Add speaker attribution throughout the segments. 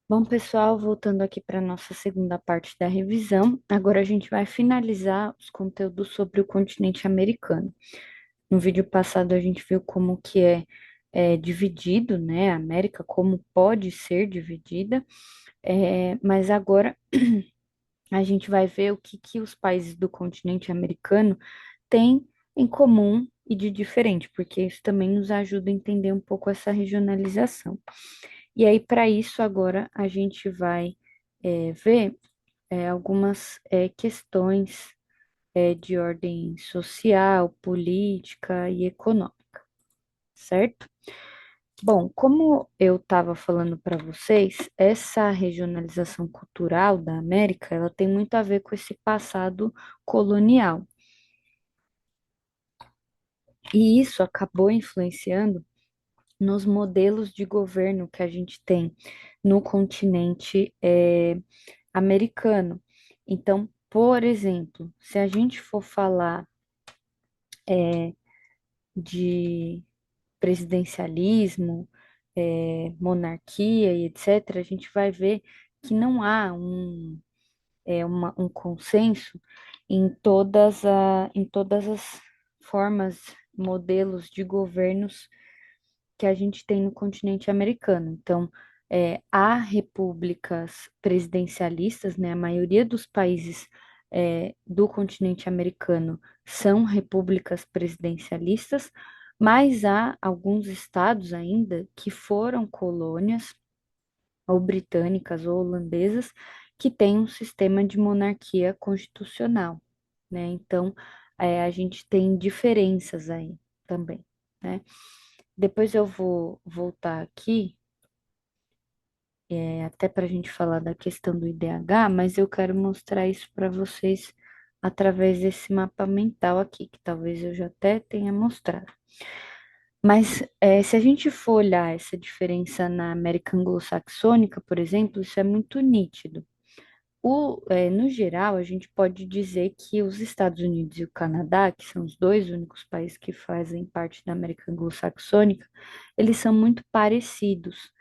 Speaker 1: Bom, pessoal, voltando aqui para a nossa segunda parte da revisão, agora a gente vai finalizar os conteúdos sobre o continente americano. No vídeo passado a gente viu como que é dividido, né, a América, como pode ser dividida, mas agora a gente vai ver o que que os países do continente americano têm em comum e de diferente, porque isso também nos ajuda a entender um pouco essa regionalização. E aí, para isso, agora a gente vai ver algumas questões de ordem social, política e econômica, certo? Bom, como eu estava falando para vocês, essa regionalização cultural da América, ela tem muito a ver com esse passado colonial. E isso acabou influenciando nos modelos de governo que a gente tem no continente americano. Então, por exemplo, se a gente for falar de presidencialismo, monarquia e etc., a gente vai ver que não há um consenso em todas as formas, modelos de governos que a gente tem no continente americano. Então, há repúblicas presidencialistas, né? A maioria dos países do continente americano são repúblicas presidencialistas, mas há alguns estados ainda que foram colônias, ou britânicas ou holandesas, que têm um sistema de monarquia constitucional, né? Então, a gente tem diferenças aí também, né? Depois eu vou voltar aqui, até para a gente falar da questão do IDH, mas eu quero mostrar isso para vocês através desse mapa mental aqui, que talvez eu já até tenha mostrado. Mas se a gente for olhar essa diferença na América anglo-saxônica, por exemplo, isso é muito nítido. No geral, a gente pode dizer que os Estados Unidos e o Canadá, que são os dois únicos países que fazem parte da América anglo-saxônica, eles são muito parecidos,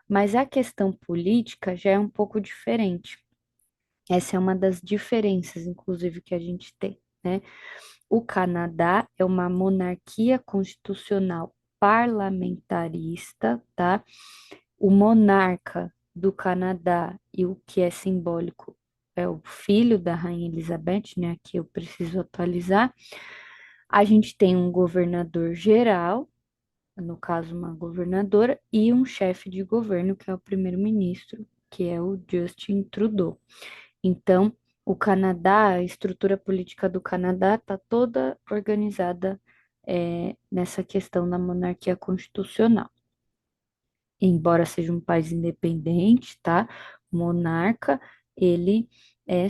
Speaker 1: mas a questão política já é um pouco diferente. Essa é uma das diferenças, inclusive, que a gente tem, né? O Canadá é uma monarquia constitucional parlamentarista, tá? O monarca do Canadá e o que é simbólico é o filho da Rainha Elizabeth, né? Aqui eu preciso atualizar. A gente tem um governador geral, no caso, uma governadora, e um chefe de governo, que é o primeiro-ministro, que é o Justin Trudeau. Então, o Canadá, a estrutura política do Canadá está toda organizada nessa questão da monarquia constitucional. Embora seja um país independente, tá? O monarca, ele é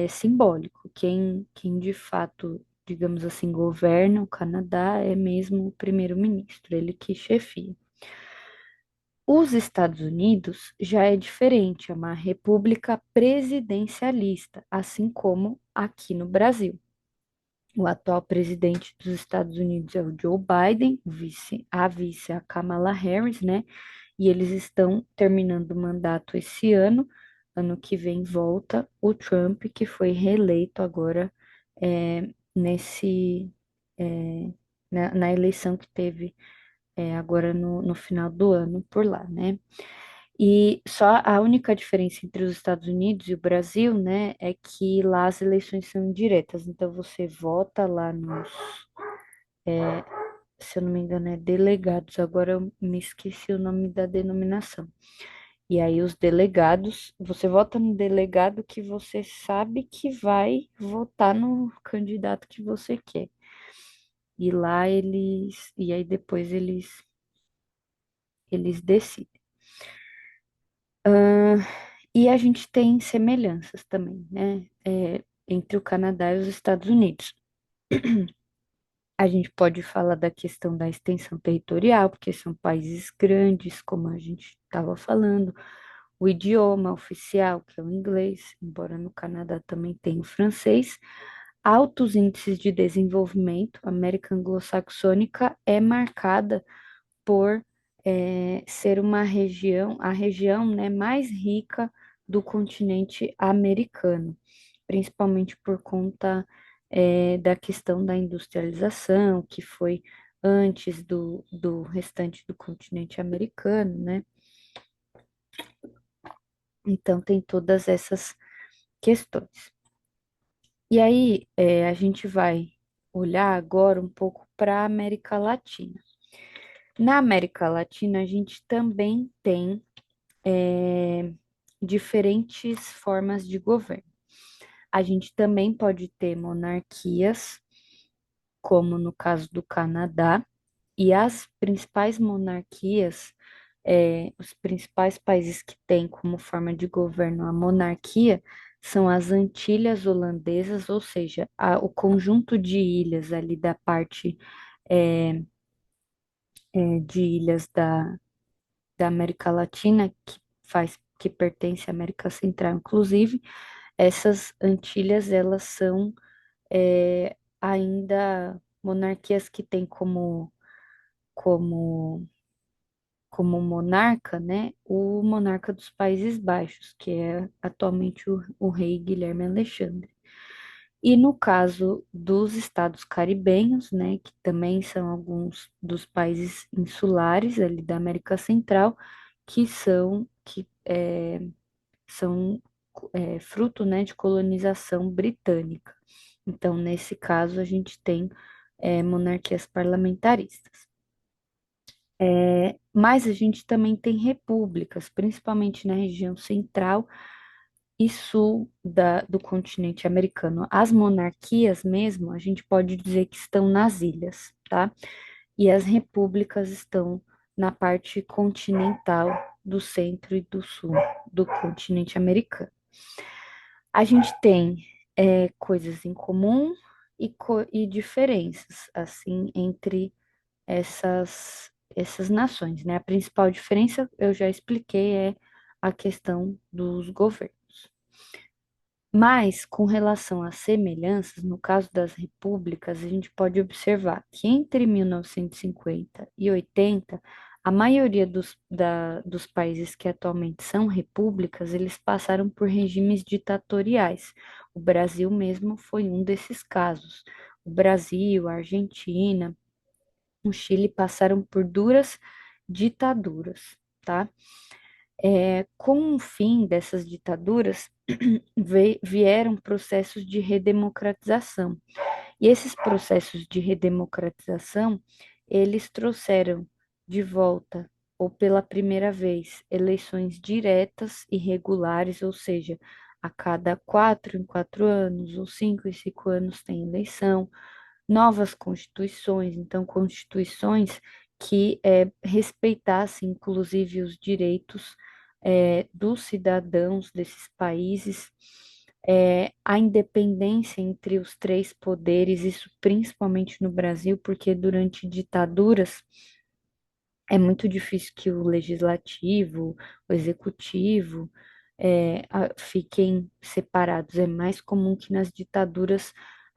Speaker 1: simbólico. Quem de fato, digamos assim, governa o Canadá é mesmo o primeiro-ministro, ele que chefia. Os Estados Unidos já é diferente, é uma república presidencialista, assim como aqui no Brasil. O atual presidente dos Estados Unidos é o Joe Biden, a vice é a Kamala Harris, né? E eles estão terminando o mandato esse ano. Ano que vem volta o Trump, que foi reeleito agora nesse na eleição que teve agora no final do ano por lá, né? E só a única diferença entre os Estados Unidos e o Brasil, né, é que lá as eleições são indiretas. Então você vota lá nos, se eu não me engano, é delegados. Agora eu me esqueci o nome da denominação. E aí os delegados, você vota no delegado que você sabe que vai votar no candidato que você quer. E aí depois eles decidem. E a gente tem semelhanças também, né? Entre o Canadá e os Estados Unidos. A gente pode falar da questão da extensão territorial, porque são países grandes, como a gente estava falando. O idioma oficial, que é o inglês, embora no Canadá também tenha o francês. Altos índices de desenvolvimento. A América anglo-saxônica é marcada por ser uma região, a região, né, mais rica do continente americano, principalmente por conta, da questão da industrialização, que foi antes do restante do continente americano, né? Então tem todas essas questões. E aí, a gente vai olhar agora um pouco para a América Latina. Na América Latina, a gente também tem diferentes formas de governo. A gente também pode ter monarquias, como no caso do Canadá, e as principais monarquias, os principais países que têm como forma de governo a monarquia são as Antilhas Holandesas, ou seja, o conjunto de ilhas ali da parte é, de ilhas da América Latina, que pertence à América Central, inclusive, essas Antilhas, elas são ainda monarquias que têm como, como monarca, né, o monarca dos Países Baixos, que é atualmente o rei Guilherme Alexandre. E no caso dos estados caribenhos, né, que também são alguns dos países insulares ali da América Central, que são fruto, né, de colonização britânica. Então, nesse caso, a gente tem monarquias parlamentaristas. Mas a gente também tem repúblicas, principalmente na região central e sul do continente americano. As monarquias mesmo, a gente pode dizer que estão nas ilhas, tá? E as repúblicas estão na parte continental do centro e do sul do continente americano. A gente tem coisas em comum e diferenças, assim, entre essas nações, né? A principal diferença, eu já expliquei, é a questão dos governos. Mas, com relação às semelhanças, no caso das repúblicas, a gente pode observar que entre 1950 e 80, a maioria dos países que atualmente são repúblicas, eles passaram por regimes ditatoriais. O Brasil mesmo foi um desses casos. O Brasil, a Argentina, o Chile passaram por duras ditaduras, tá? Com o fim dessas ditaduras, vieram processos de redemocratização. E esses processos de redemocratização, eles trouxeram de volta, ou pela primeira vez, eleições diretas e regulares, ou seja, a cada 4 em 4 anos, ou 5 em 5 anos tem eleição, novas constituições, então constituições que respeitassem inclusive os direitos dos cidadãos desses países, a independência entre os três poderes, isso principalmente no Brasil, porque durante ditaduras é muito difícil que o legislativo, o executivo, fiquem separados. É mais comum que nas ditaduras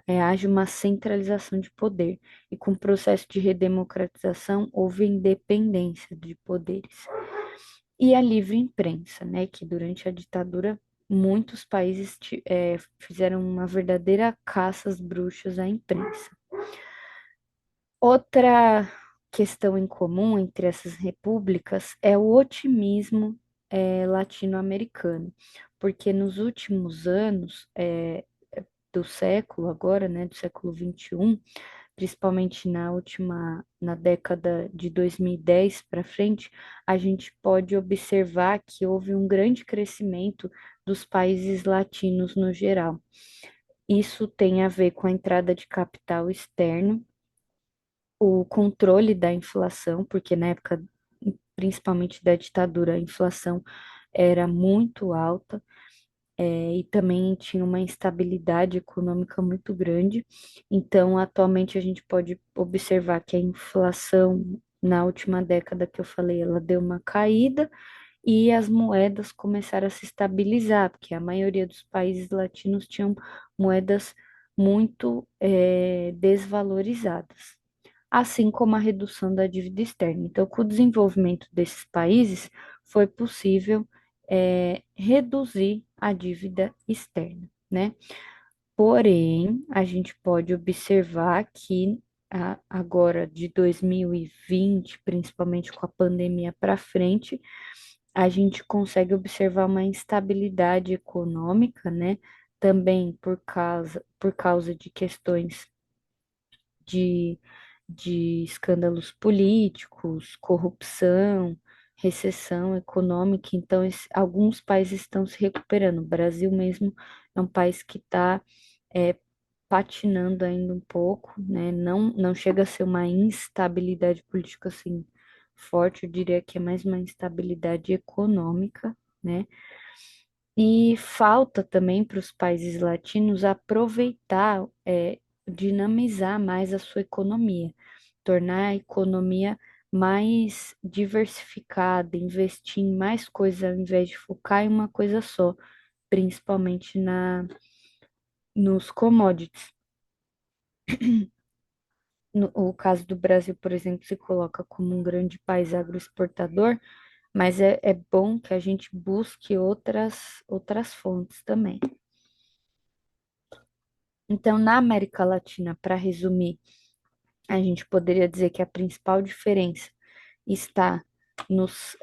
Speaker 1: haja uma centralização de poder. E com o processo de redemocratização, houve independência de poderes. E a livre imprensa, né, que durante a ditadura muitos países fizeram uma verdadeira caça às bruxas à imprensa. Outra questão em comum entre essas repúblicas é o otimismo latino-americano, porque nos últimos anos do século agora, né, do século XXI, principalmente na década de 2010 para frente, a gente pode observar que houve um grande crescimento dos países latinos no geral. Isso tem a ver com a entrada de capital externo, o controle da inflação, porque na época, principalmente da ditadura, a inflação era muito alta, e também tinha uma instabilidade econômica muito grande. Então, atualmente, a gente pode observar que a inflação, na última década que eu falei, ela deu uma caída e as moedas começaram a se estabilizar, porque a maioria dos países latinos tinham moedas muito, desvalorizadas. assim como a redução da dívida externa. Então, com o desenvolvimento desses países, foi possível reduzir a dívida externa, né? Porém, a gente pode observar que agora de 2020, principalmente com a pandemia para frente, a gente consegue observar uma instabilidade econômica, né? Também por causa de questões de, de escândalos políticos, corrupção, recessão econômica. Então, alguns países estão se recuperando. O Brasil mesmo é um país que está patinando ainda um pouco, né? Não chega a ser uma instabilidade política assim forte, eu diria que é mais uma instabilidade econômica, né? E falta também para os países latinos aproveitar, dinamizar mais a sua economia, tornar a economia mais diversificada, investir em mais coisas ao invés de focar em uma coisa só, principalmente nos commodities. No, o caso do Brasil, por exemplo, se coloca como um grande país agroexportador, mas é bom que a gente busque outras fontes também. Então, na América Latina, para resumir, a gente poderia dizer que a principal diferença está nos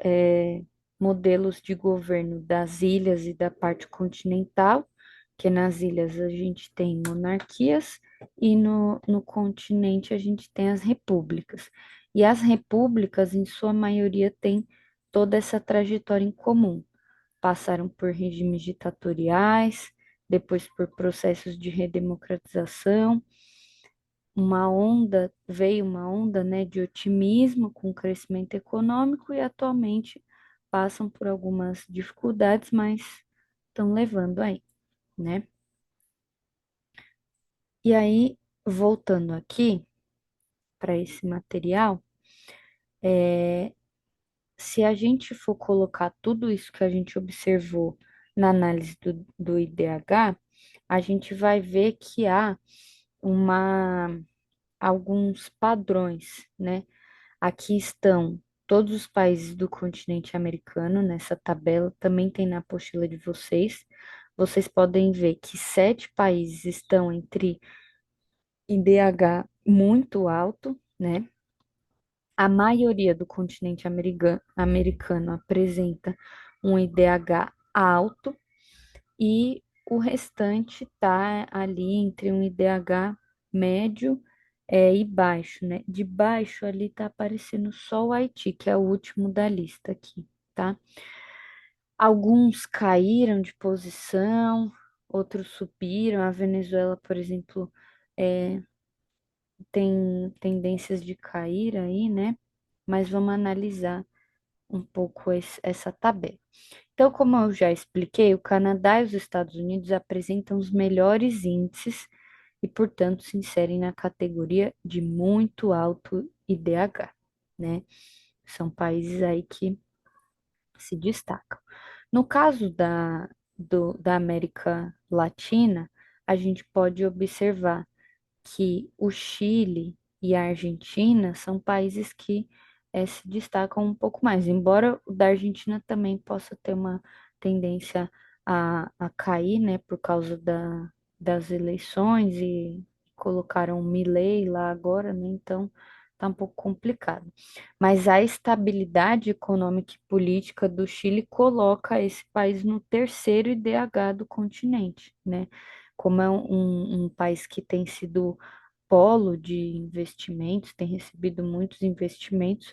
Speaker 1: modelos de governo das ilhas e da parte continental, que nas ilhas a gente tem monarquias e no continente a gente tem as repúblicas. E as repúblicas, em sua maioria, têm toda essa trajetória em comum. Passaram por regimes ditatoriais, depois por processos de redemocratização, veio uma onda, né, de otimismo com o crescimento econômico e atualmente passam por algumas dificuldades, mas estão levando aí, né? E aí, voltando aqui para esse material, se a gente for colocar tudo isso que a gente observou na análise do IDH, a gente vai ver que há uma, alguns padrões, né? Aqui estão todos os países do continente americano nessa tabela, também tem na apostila de vocês. Vocês podem ver que 7 países estão entre IDH muito alto, né? A maioria do continente americano apresenta um IDH alto e o restante está ali entre um IDH médio e baixo, né? De baixo ali está aparecendo só o Haiti, que é o último da lista aqui, tá? Alguns caíram de posição, outros subiram. A Venezuela, por exemplo, é, tem tendências de cair aí, né? Mas vamos analisar um pouco essa tabela. Então, como eu já expliquei, o Canadá e os Estados Unidos apresentam os melhores índices e, portanto, se inserem na categoria de muito alto IDH, né? São países aí que se destacam. No caso da América Latina, a gente pode observar que o Chile e a Argentina são países que se destacam um pouco mais, embora o da Argentina também possa ter uma tendência a cair, né, por causa das eleições e colocaram o Milei lá agora, né, então tá um pouco complicado. Mas a estabilidade econômica e política do Chile coloca esse país no terceiro IDH do continente, né? Como é um país que tem sido polo de investimentos, tem recebido muitos investimentos,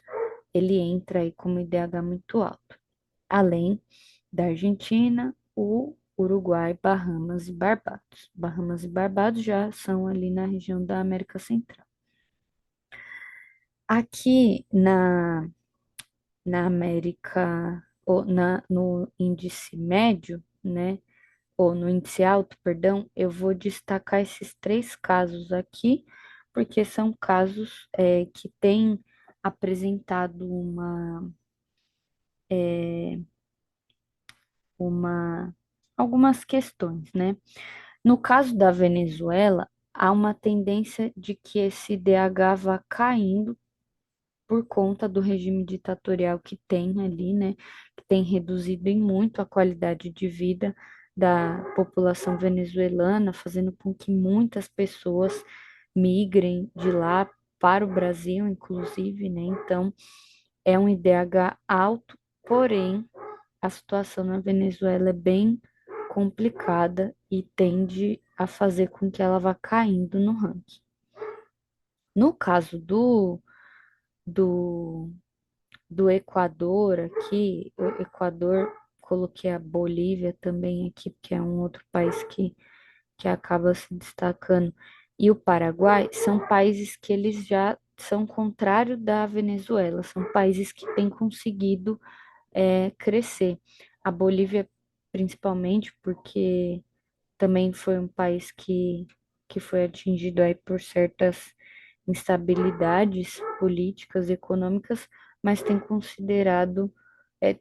Speaker 1: ele entra aí como IDH muito alto. Além da Argentina, o Uruguai, Bahamas e Barbados. Bahamas e Barbados já são ali na região da América Central. Aqui na América, ou no índice médio, né? Ou no índice alto, perdão, eu vou destacar esses 3 casos aqui, porque são casos que têm apresentado uma, algumas questões, né? No caso da Venezuela, há uma tendência de que esse IDH vá caindo por conta do regime ditatorial que tem ali, né, que tem reduzido em muito a qualidade de vida da população venezuelana, fazendo com que muitas pessoas migrem de lá para o Brasil, inclusive, né? Então, é um IDH alto, porém, a situação na Venezuela é bem complicada e tende a fazer com que ela vá caindo no ranking. No caso do do Equador aqui, o Equador, coloquei a Bolívia também aqui, porque é um outro país que acaba se destacando, e o Paraguai são países que eles já são contrário da Venezuela, são países que têm conseguido crescer. A Bolívia, principalmente, porque também foi um país que foi atingido aí por certas instabilidades políticas e econômicas, mas tem considerado,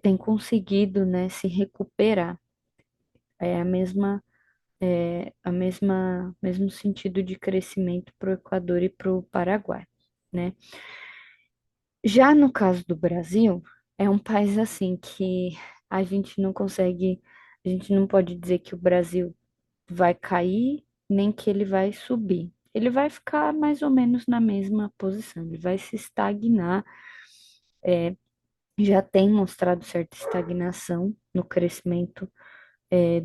Speaker 1: tem conseguido, né, se recuperar. É mesmo sentido de crescimento para o Equador e para o Paraguai, né? Já no caso do Brasil, é um país assim que a gente não consegue, a gente não pode dizer que o Brasil vai cair, nem que ele vai subir. Ele vai ficar mais ou menos na mesma posição, ele vai se estagnar. Já tem mostrado certa estagnação no crescimento,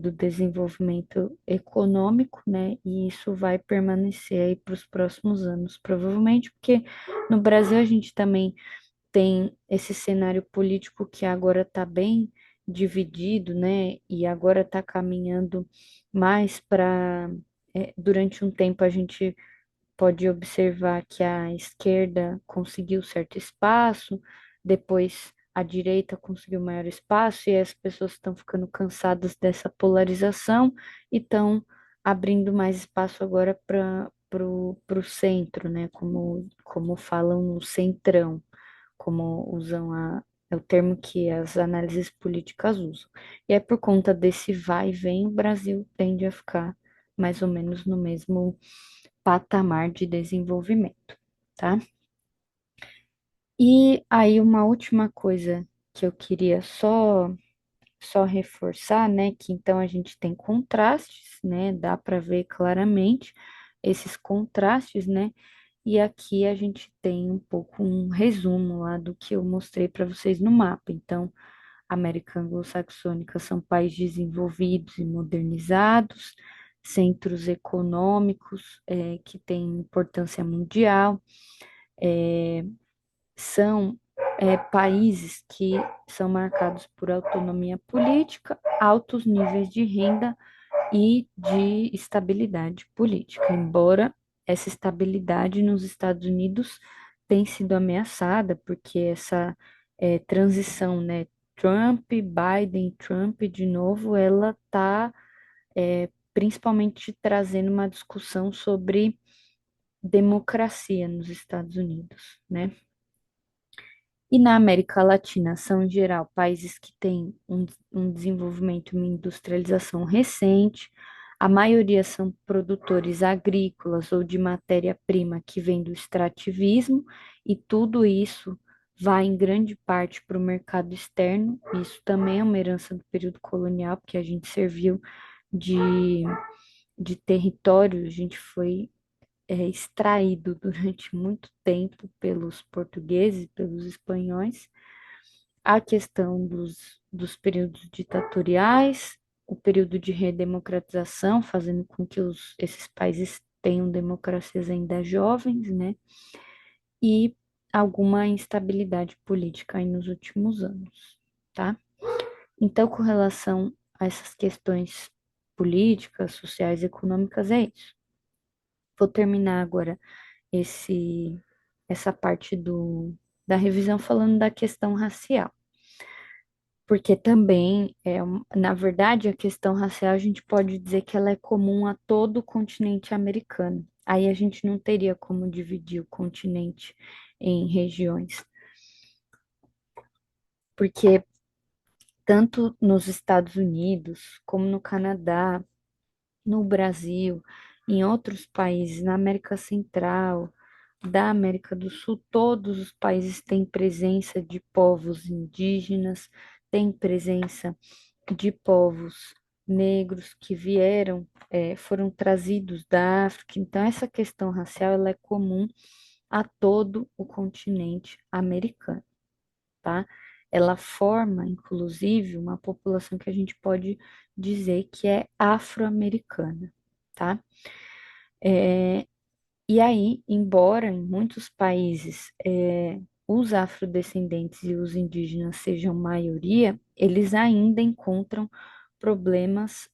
Speaker 1: do desenvolvimento econômico, né? E isso vai permanecer aí para os próximos anos, provavelmente, porque no Brasil a gente também tem esse cenário político que agora está bem dividido, né? E agora está caminhando mais para. Durante um tempo a gente pode observar que a esquerda conseguiu certo espaço, depois a direita conseguiu maior espaço, e as pessoas estão ficando cansadas dessa polarização e estão abrindo mais espaço agora para o centro, né? Como falam no centrão, como usam é o termo que as análises políticas usam. E é por conta desse vai e vem, o Brasil tende a ficar mais ou menos no mesmo patamar de desenvolvimento, tá? E aí uma última coisa que eu queria só reforçar, né, que então a gente tem contrastes, né, dá para ver claramente esses contrastes, né? E aqui a gente tem um pouco um resumo lá do que eu mostrei para vocês no mapa. Então, América Anglo-Saxônica são países desenvolvidos e modernizados, centros econômicos que têm importância mundial, são países que são marcados por autonomia política, altos níveis de renda e de estabilidade política, embora essa estabilidade nos Estados Unidos tenha sido ameaçada, porque essa transição, né, Trump, Biden, Trump, de novo, ela está principalmente trazendo uma discussão sobre democracia nos Estados Unidos, né? E na América Latina são, em geral, países que têm um desenvolvimento e uma industrialização recente. A maioria são produtores agrícolas ou de matéria-prima que vem do extrativismo, e tudo isso vai em grande parte para o mercado externo. Isso também é uma herança do período colonial, porque a gente serviu de, de território, a gente foi extraído durante muito tempo pelos portugueses, pelos espanhóis, a questão dos períodos ditatoriais, o período de redemocratização, fazendo com que esses países tenham democracias ainda jovens, né? E alguma instabilidade política aí nos últimos anos, tá? Então, com relação a essas questões políticas, sociais, econômicas, é isso. Vou terminar agora essa parte da revisão falando da questão racial. Porque também, na verdade, a questão racial a gente pode dizer que ela é comum a todo o continente americano. Aí a gente não teria como dividir o continente em regiões, porque tanto nos Estados Unidos, como no Canadá, no Brasil em outros países, na América Central, da América do Sul, todos os países têm presença de povos indígenas, têm presença de povos negros que vieram, foram trazidos da África. Então, essa questão racial ela é comum a todo o continente americano, tá? Ela forma, inclusive, uma população que a gente pode dizer que é afro-americana, tá? E aí, embora em muitos países os afrodescendentes e os indígenas sejam maioria, eles ainda encontram problemas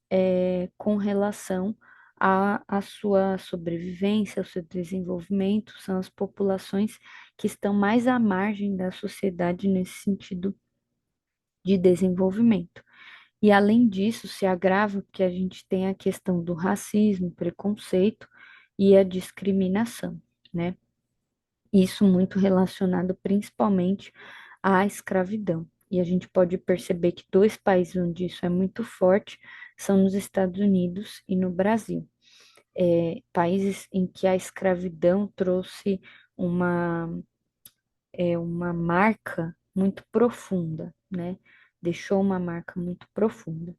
Speaker 1: com relação à sua sobrevivência, ao seu desenvolvimento, são as populações que estão mais à margem da sociedade nesse sentido de desenvolvimento. E além disso, se agrava porque a gente tem a questão do racismo, preconceito e a discriminação, né? Isso muito relacionado principalmente à escravidão. E a gente pode perceber que dois países onde isso é muito forte são nos Estados Unidos e no Brasil. Países em que a escravidão trouxe uma, uma marca muito profunda, né? Deixou uma marca muito profunda.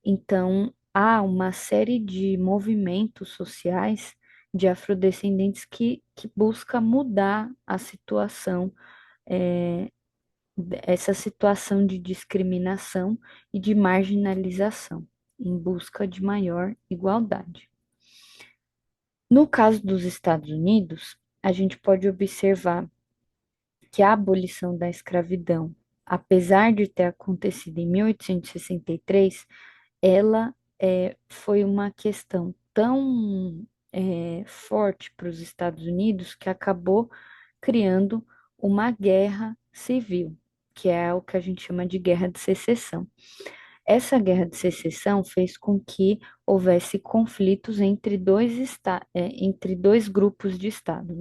Speaker 1: Então, há uma série de movimentos sociais de afrodescendentes que busca mudar a situação, é, essa situação de discriminação e de marginalização, em busca de maior igualdade. No caso dos Estados Unidos, a gente pode observar que a abolição da escravidão, apesar de ter acontecido em 1863, ela foi uma questão tão forte para os Estados Unidos que acabou criando uma guerra civil, que é o que a gente chama de Guerra de Secessão. Essa guerra de secessão fez com que houvesse conflitos entre dois grupos de estados,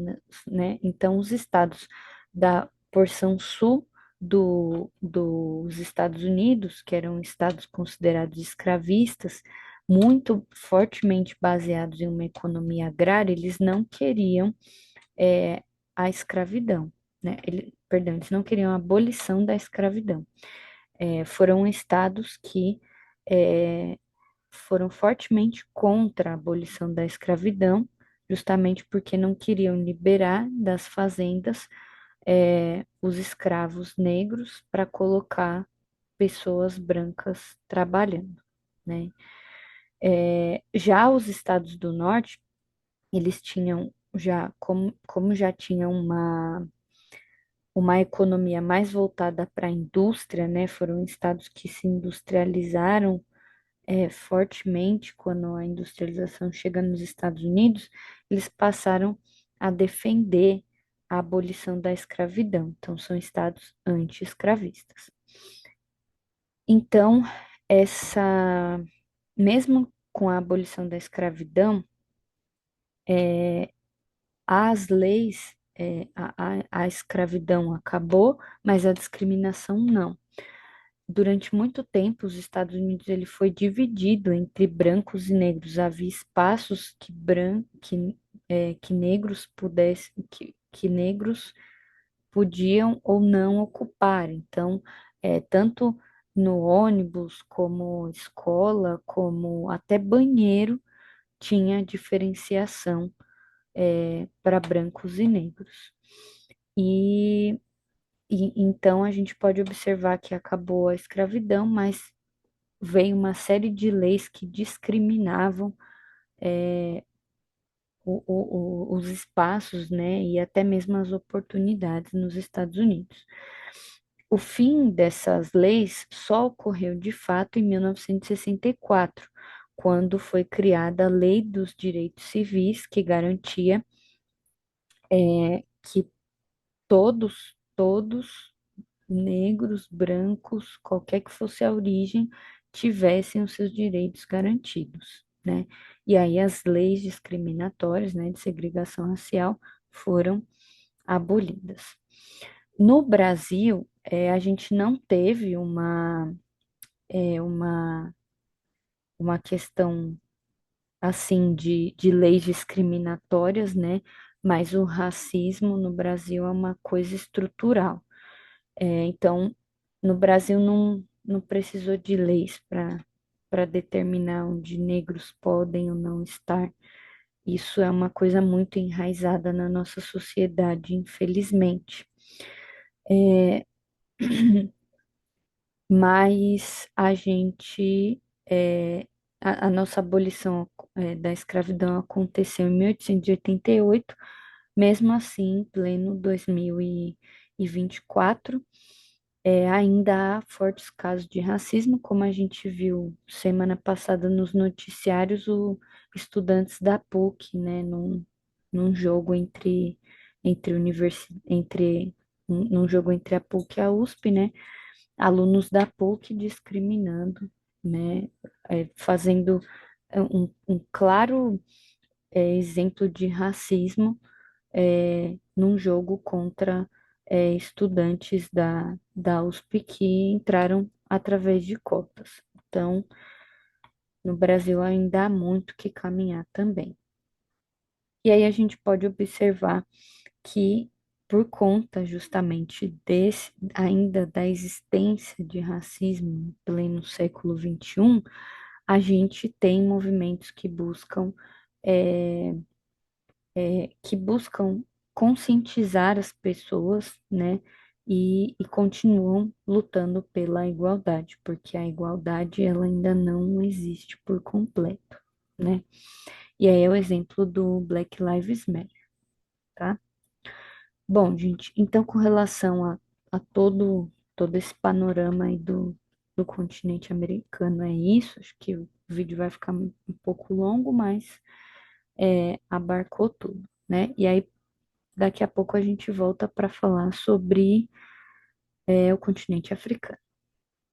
Speaker 1: né? Então, os estados da porção sul dos Estados Unidos, que eram estados considerados escravistas, muito fortemente baseados em uma economia agrária, eles não queriam é, a escravidão, né? Perdão, eles não queriam a abolição da escravidão. Foram estados que é, foram fortemente contra a abolição da escravidão, justamente porque não queriam liberar das fazendas os escravos negros para colocar pessoas brancas trabalhando, né? Já os estados do norte, eles tinham já, como já tinham uma economia mais voltada para a indústria, né? Foram estados que se industrializaram fortemente quando a industrialização chega nos Estados Unidos, eles passaram a defender a abolição da escravidão. Então, são estados anti-escravistas. Então, essa, mesmo com a abolição da escravidão, as leis, a escravidão acabou, mas a discriminação não. Durante muito tempo, os Estados Unidos ele foi dividido entre brancos e negros. Havia espaços que negros que negros podiam ou não ocupar. Então, tanto no ônibus, como escola, como até banheiro, tinha diferenciação, para brancos e negros. E então a gente pode observar que acabou a escravidão, mas veio uma série de leis que discriminavam os espaços, né, e até mesmo as oportunidades nos Estados Unidos. O fim dessas leis só ocorreu de fato em 1964, quando foi criada a Lei dos Direitos Civis, que garantia que todos negros, brancos, qualquer que fosse a origem, tivessem os seus direitos garantidos, né? E aí as leis discriminatórias, né, de segregação racial foram abolidas. No Brasil, a gente não teve é, uma, uma questão assim, de leis discriminatórias, né? Mas o racismo no Brasil é uma coisa estrutural. Então, no Brasil não precisou de leis para determinar onde negros podem ou não estar. Isso é uma coisa muito enraizada na nossa sociedade, infelizmente. Mas a nossa abolição, da escravidão aconteceu em 1888, mesmo assim, em pleno 2024. Ainda há fortes casos de racismo, como a gente viu semana passada nos noticiários, estudantes da PUC, né, num jogo num jogo entre a PUC e a USP, né, alunos da PUC discriminando, né, fazendo um claro exemplo de racismo num jogo contra estudantes da USP que entraram através de cotas. Então, no Brasil ainda há muito que caminhar também. E aí a gente pode observar que, por conta justamente ainda da existência de racismo em pleno século XXI, a gente tem movimentos que buscam conscientizar as pessoas, né? E continuam lutando pela igualdade, porque a igualdade ela ainda não existe por completo, né? E aí é o exemplo do Black Lives Matter, tá? Bom, gente, então com relação a todo esse panorama aí do continente americano é isso. Acho que o vídeo vai ficar um pouco longo, mas abarcou tudo, né? E aí daqui a pouco a gente volta para falar sobre o continente africano.